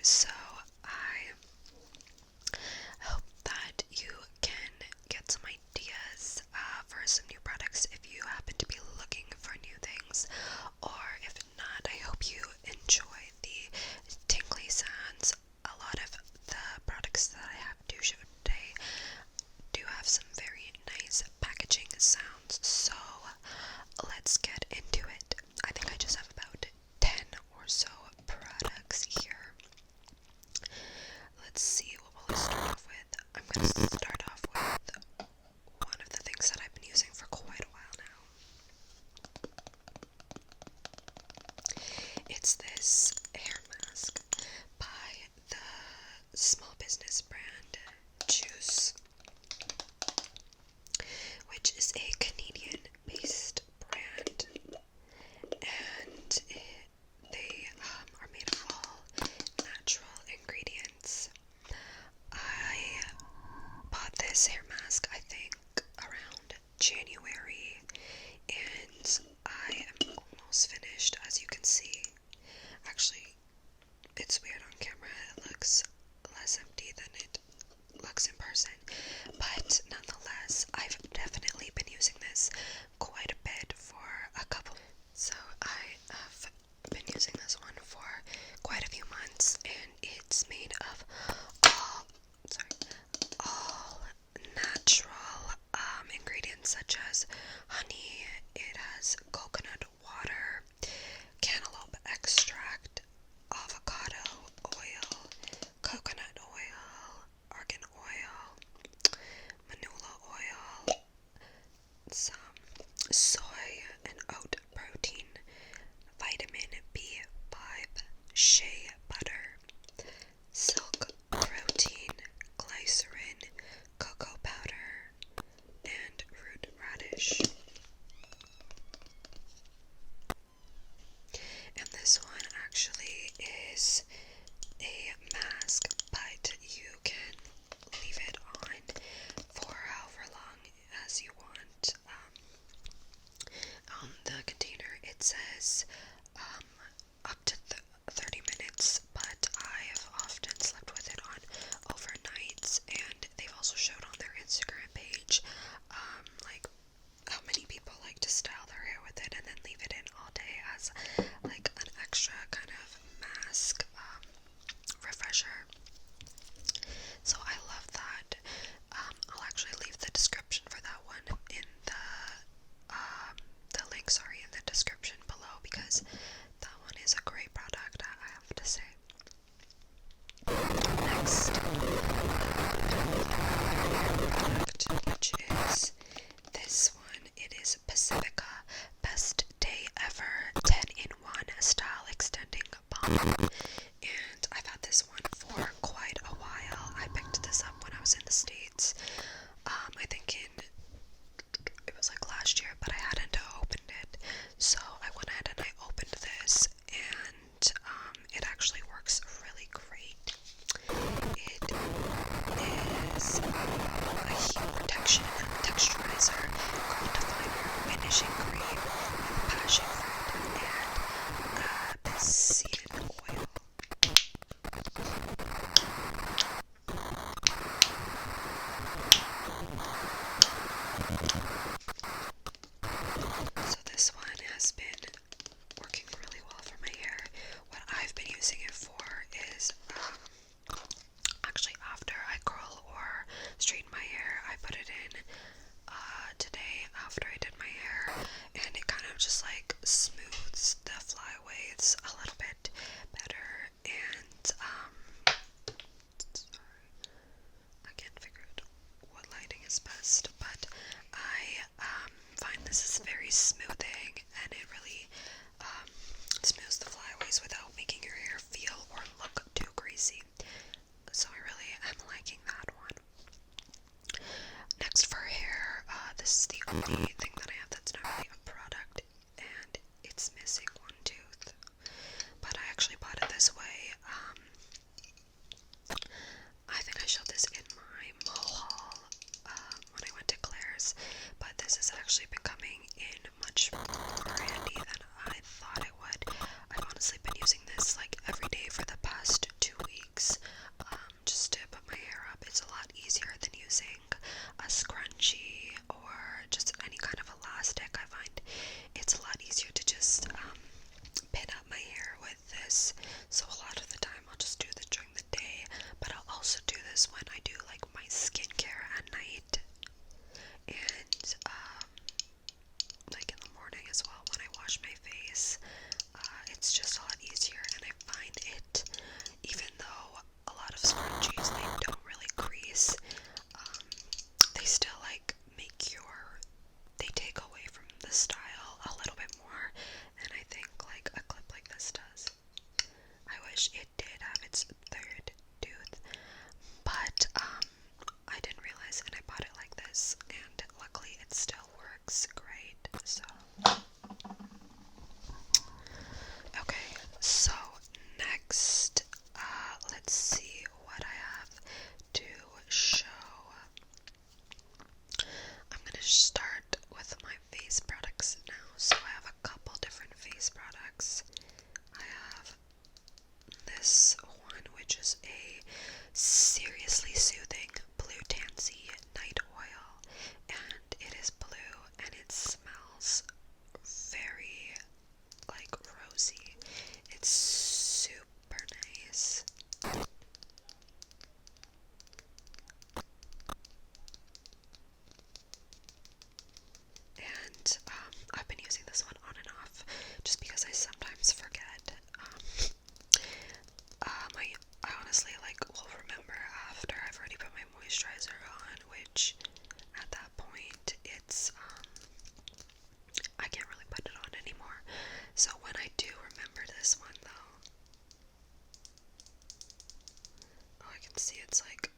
So I hope that you can get some ideas for some new products if you happen to be looking for new things, or if not, I hope you enjoy the tingly sounds. A lot of the products that I have to show today do have some very nice packaging sounds, so let's get into it. I think I just have about 10 or so products here. Let's see, what will I start off with? I'm going to start off with one of the things that I've been using for quite a while now. It's this hair mask by the small business brand Juice, which is a Canadian-based brand, and they are made of all natural ingredients. I bought this hair mask, I think, around January, and I am almost finished, as you can see. Actually, it's weird on camera, it looks less empty than it looks in person, but nonetheless, I've definitely been using this quite a bit for a couple. So I have been using this one for quite a few months, and it's made of all natural ingredients such as honey. It has coconut water, cantaloupe extract, avocado oil, coconut oil, argan oil, manula oil, some soy and oat protein, vitamin B5, shea butter, silk protein, glycerin, cocoa powder, and root radish. And this one actually is a mask, but you can leave it on for however long as you want. On the container it says up to 30 minutes, but I have often slept with it on overnights, and they've also showed on their Instagram page like how many people like to style their hair with it and then leave it in all day as like an extra kind of mask refresher. So I love that. I'll actually leave the description for that one in the link, in the description below, because that one is a great product, I have to say. Next, product, which is this one. It is Pacifica Best Day Ever 10-in-1 Style Extending Balm, and I've had this one for quite a while. I picked this up when I was in the States. I think it was like last year, but I hadn't opened it, so I went ahead and I opened this, and it actually works really great. It is a heat protection texturizer, curl definer, finishing cream with passion fruit and amazeeeeing oil. So this one has been working really well for my hair. What I've been using it for is actually after I curl or straighten my hair, I put it in today after I did my hair, and it kind of just like smooths the flyaways a little bit better. And sorry, I can't figure out what lighting is best, but I find this is very smoothing, and it really smooths the flyaways without making your hair feel or look too greasy. So I really am liking that one. Next for hair, this is the only thing that I have that's not really a product, and it's missing one tooth. But I actually bought it this way. I think I showed this in my haul when I went to Claire's, but this has actually been coming in much more handy than I thought it would. I've honestly been using this like every day for the past 2 weeks. its third tooth, but I didn't realize, and I bought it like this, and luckily it still works great. So okay, so next, let's see what I have to show. I'm gonna start with my face products now. So I have a couple different face products. I have this one, which is a seriously soothing blue tansy night oil, and it is blue and it smells very like rosy. It's super nice. And I've been using this one on and off just because I sometimes forget. I honestly will remember after I've already put my moisturizer on, which at that point it's I can't really put it on anymore. So when I do remember this one though, oh, I can see it's like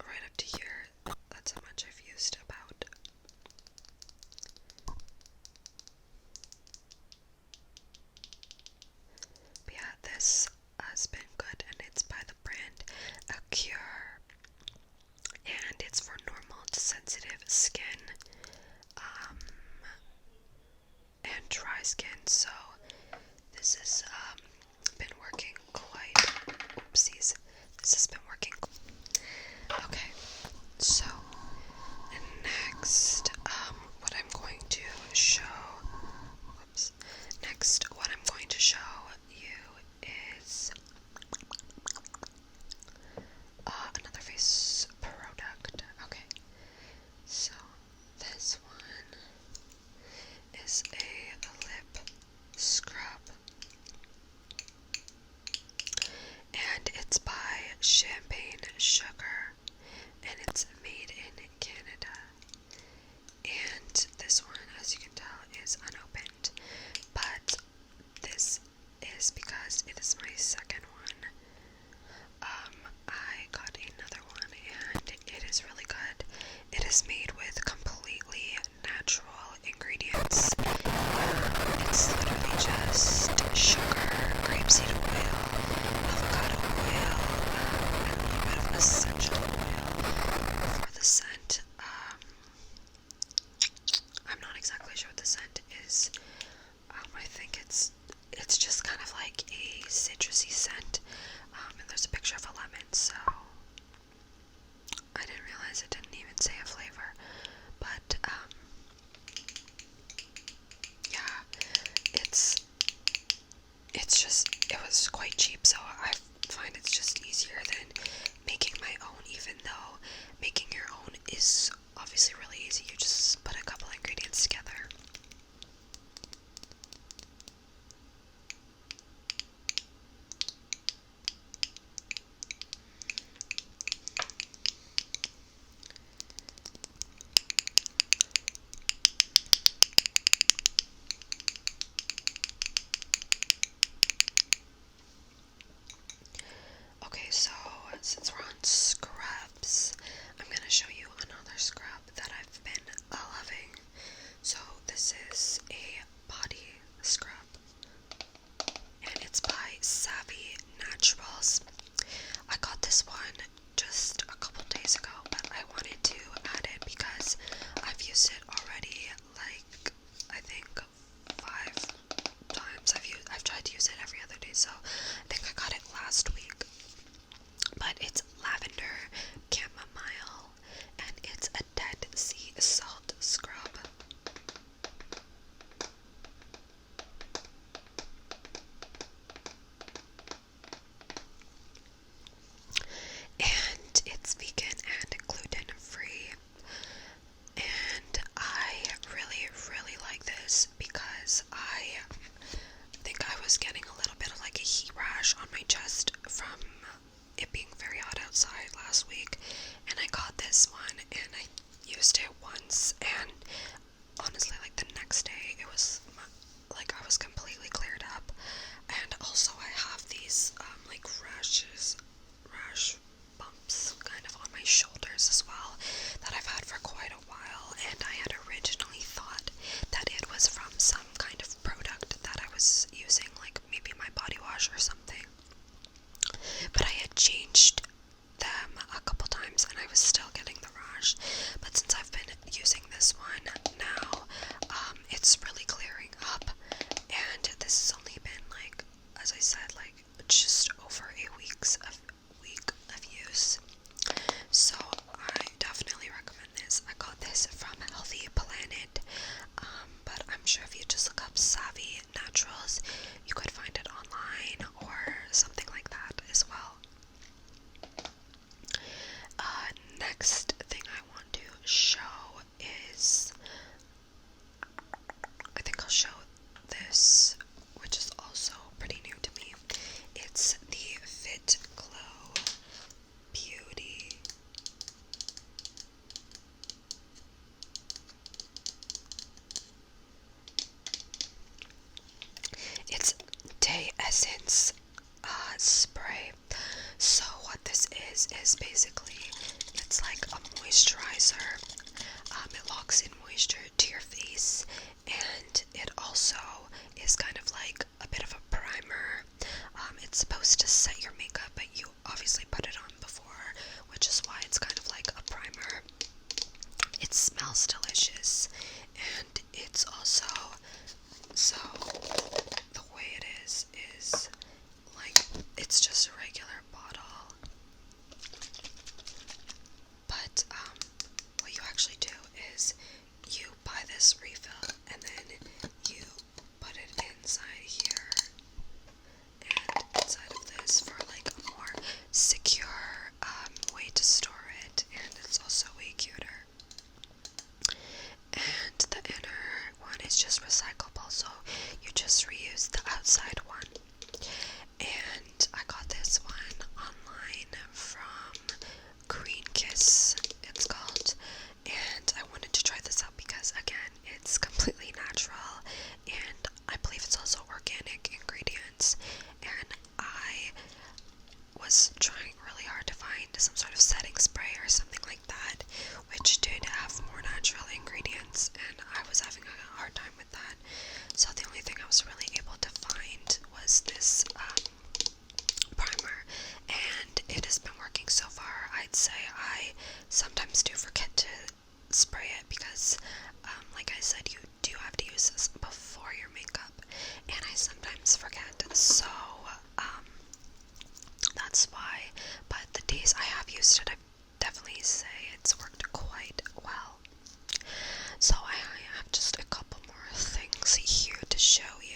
right up to here. That's how much I've used about. But yeah, this has been good, and it's by the brand Acure, and it's for normal to sensitive skin, and dry skin. So this has been working quite. Oopsies. This has been working. Okay, so next, what I'm going to show. Whoops. Next, what I'm going to show you is another face product. Okay, so this one is a lip scrub, and it's by Champagne Sugar, and it's made in Canada. And this one, as you can tell, is unopened, but this is because it is my second one. I got another one, and it is really good. It is made with completely natural ingredients. It's literally just sugar, grapeseed oil, avocado oil, and a little bit of essential oil for the scent. I'm not exactly sure what the scent is. I think it's just kind of like a citrusy scent. And there's a picture of a lemon, so I didn't realize it didn't even say a flavor. But yeah, it was quite cheap, so I find it's just easier than making my own, even though making your own is obviously really easy. You just put a couple ingredients together. Okay, so since we're on scrubs, I'm gonna show you another scrub that I've been loving. So this is a body scrub, and it's by Savvy Naturals. I got this one just a couple days ago, but I wanted to add it because I've used it already I think 5 times. I've tried to use it every other day, so I think I got it last week. But it's lavender chamomile, and it's a Dead Sea salt scrub. And it's vegan and gluten free. And I really, really like this because I think I was getting a little bit of a heat rash on my chest changed them a couple times and I was still getting the rash, but since I've been using this one now, it's really clearing up, and this has only been, like, as I said, like, just over a week of use. So I definitely recommend this. I got this from Healthy Planet, but I'm sure if you just look up Savvy Naturals, you could find it online or something like that as well. Next thing I want to show is, I think I'll show this, which is also pretty new to me. It's the Fit Glow Beauty. It's Day Essence spray. So what this is basically, it's like a moisturizer. It locks in moisture to your face, and it also is kind of like a bit of a primer. It's supposed to set your makeup, but you obviously put it on before, which is why it's kind of like a primer. It smells delicious, and it's also, so the way it is like, it's just a regular bottle, but what you actually do is you buy this refill and then you put it inside here and inside of this for like a more secure way to store it, and it's also way cuter. And the inner one is just recyclable, so you just reuse the outside one. And I got this one online from Green Kiss, it's called, and I wanted to try this out because, again, it's completely natural, and I believe it's also organic ingredients, and I was trying really hard to find some sort of setting spray or something like that, which did have more natural ingredients, and I was having a hard time with that. So the only thing I was really able to find was this primer, and it has been working so far. I'd say I sometimes do forget to spray it because, like I said, you do have to use this before your makeup, and I sometimes forget, so that's why. But the days I have used it, I definitely say it's worked quite well. So I have just a couple more things here to show you.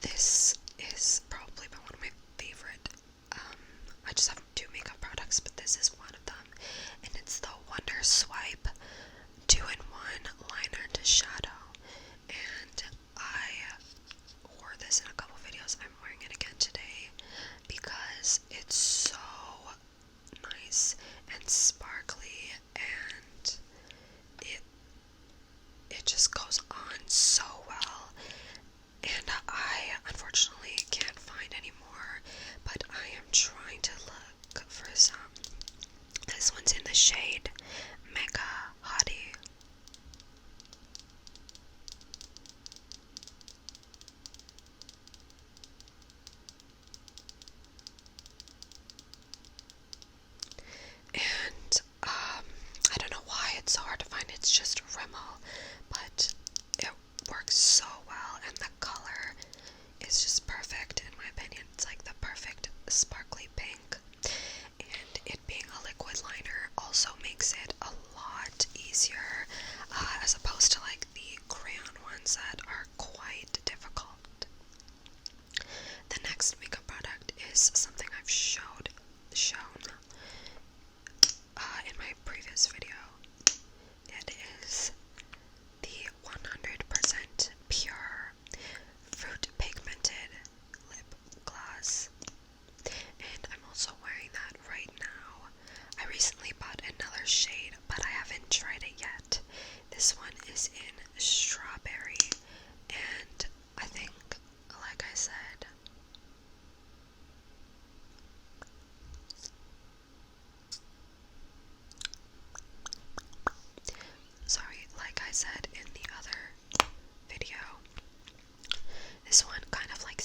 This is probably one of my favorite. I just have two makeup products, but this is one of them, and it's the Wonder Swipe 2-in-1 liner to shadow. And I wore this in a couple videos. I'm wearing it again today because it's so nice and sparkly, and it just goes on so well. And I unfortunately can't find any more, but I am trying to look for some. This one's in the shade Mega Hottie. And I don't know why it's so hard to find. It's just Rimmel, but it works so well, and the color is just perfect in my opinion. It's like the perfect sparkly pink, and it being a liquid liner also makes it a lot easier, as opposed to like the crayon ones that are quite difficult. The next makeup product is something I've shown in my previous video. It is the 100% pure fruit pigmented lip gloss, and I'm also wearing that right now. I recently bought another shade, but I haven't tried it yet. This one is in strawberry, and I think, like I said, in the other video, this one kind of like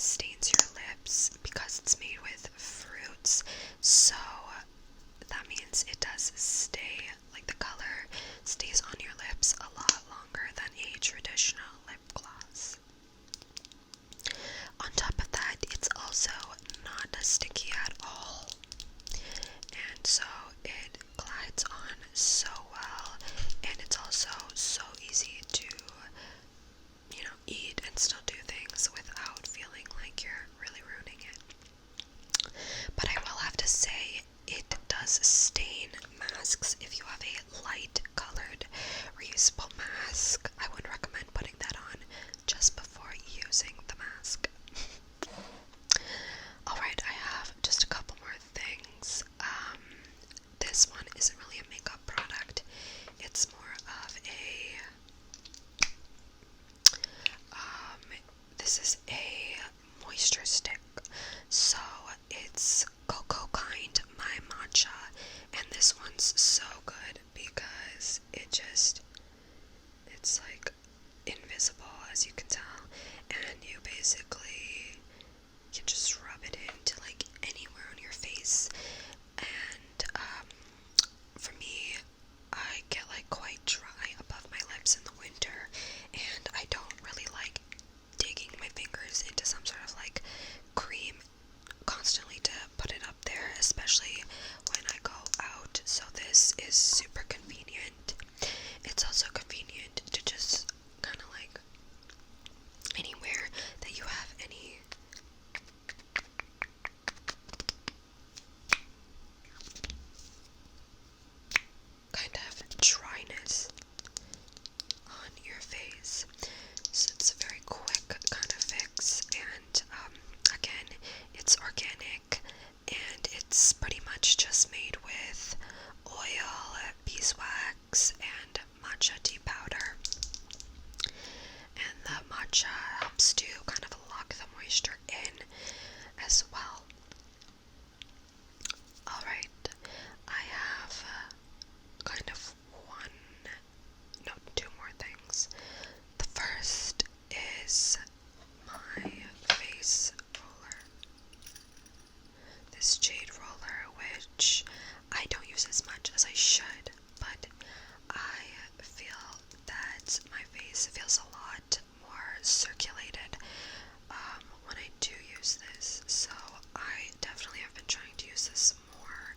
a moisture stick. So it's Cocoa Kind My Matcha, and this one's so good because it's like invisible, as you can tell, and you basically can just rub it into like anywhere on your face. And for me, I get like quite dry above my lips in the winter, and I don't really like digging my fingers into some sort of like cream constantly to put it up there, especially when I go out. So this is super convenient. It's also convenient to just kind of like anywhere that you have any kind of dryness on your face. So it's a very quick kind of fix, and again, it's organic, and it's pretty much just made with oil, beeswax, and matcha tea powder. And the matcha helps to kind of lock the moisture in as well. Alright, I have kind of two more things. The first is my face roller. This jade roller, which I don't use as much as I should, but I feel that my face feels a lot more circulated when I do use this, so I definitely have been trying to use this more.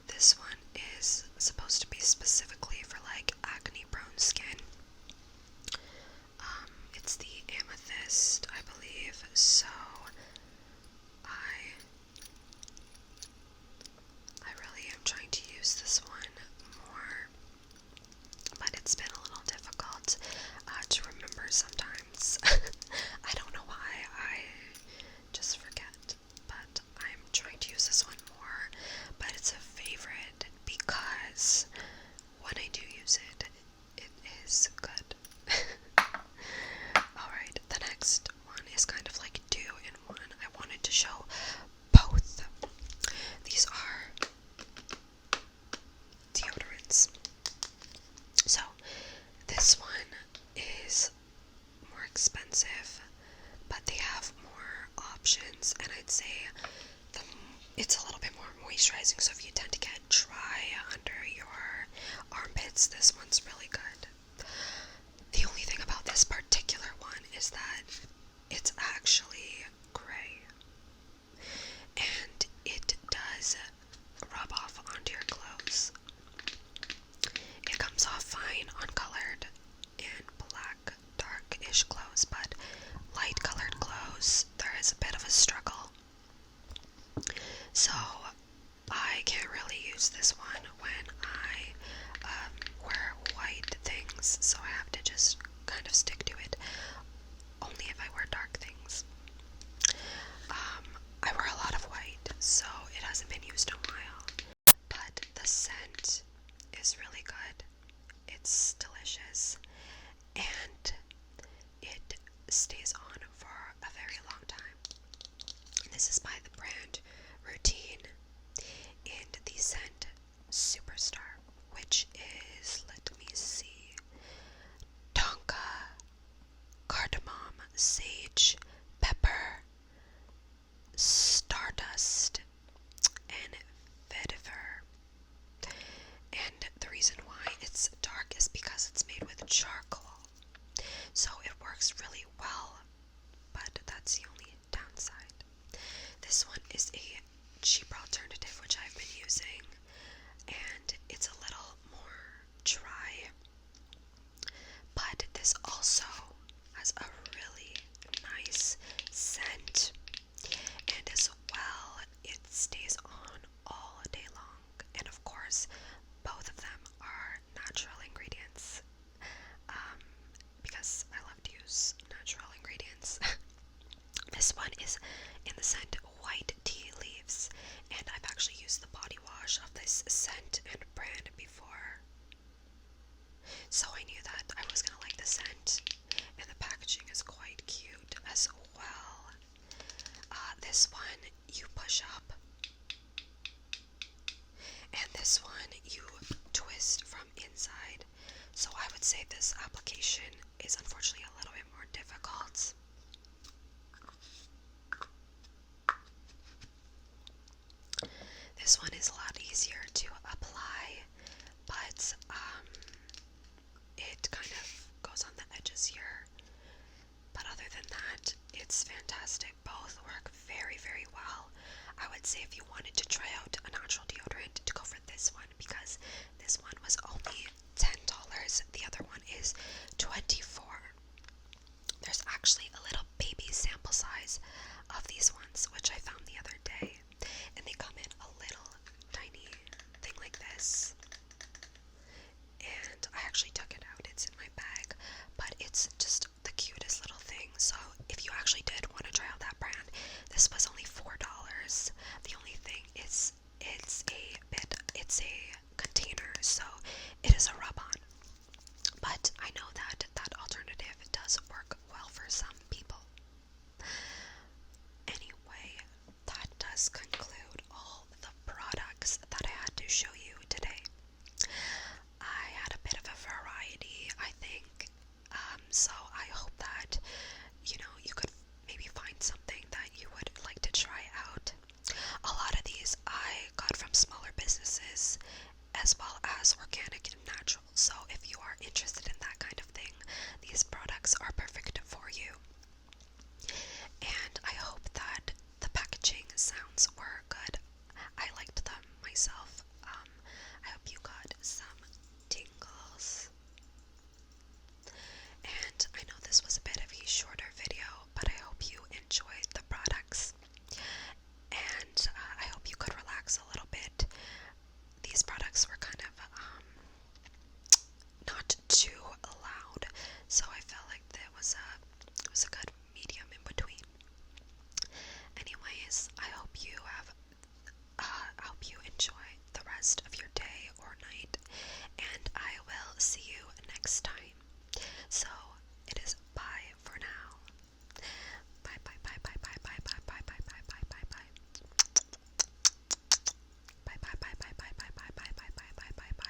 This one is supposed to be specifically for like acne prone skin. It's the amethyst, I believe, so I really am trying to use this one more, but it's been a little difficult to remember sometimes. I don't know why, I just forget, but I'm trying to use this one more. But it's a favorite because when I do use it, it is good. Alright, the next one is kind of like two in one. I wanted to show both. These are deodorants. So, this one is more expensive, but they have more options, and I'd say it's a little bit more moisturizing, so if you tend to get dry under your armpits, this one's really good. The only thing about this particular one is that it's actually gray, and it does rub off onto your clothes. It comes off fine uncolored in black, dark-ish clothes, but light-colored clothes, there is a bit of a struggle. So I can't really use this one when I wear white things, so I have to just kind of stick to it only if I wear dark things. I wear a lot of white, so it hasn't been used in a while, but the scent is really good. It's delicious, and it stays on for a very long time. This is by the brand Routine, and the scent Superstar, which is, let me see, tonka, cardamom, sage, pepper, stardust, and vetiver. And the reason why it's dark is because it's made with charcoal, so it works really well, but that's the only downside. This one is a cheaper alternative, which I've been using, and it's a little more dry, but this also has a really nice scent, and as well, it stays on all day long, and of course, both of them are natural ingredients, because I love to use natural ingredients. This one is in the scent White Tea Leaves, and I've actually used the body wash of this scent and brand before, so I knew that I was gonna like the scent, and the packaging is quite cute as well. say this application is unfortunately a little bit more difficult. This one is a lot easier to apply, but it kind of goes on the edges here. But other than that, it's fantastic. Both work very, very well. I would say if you wanted to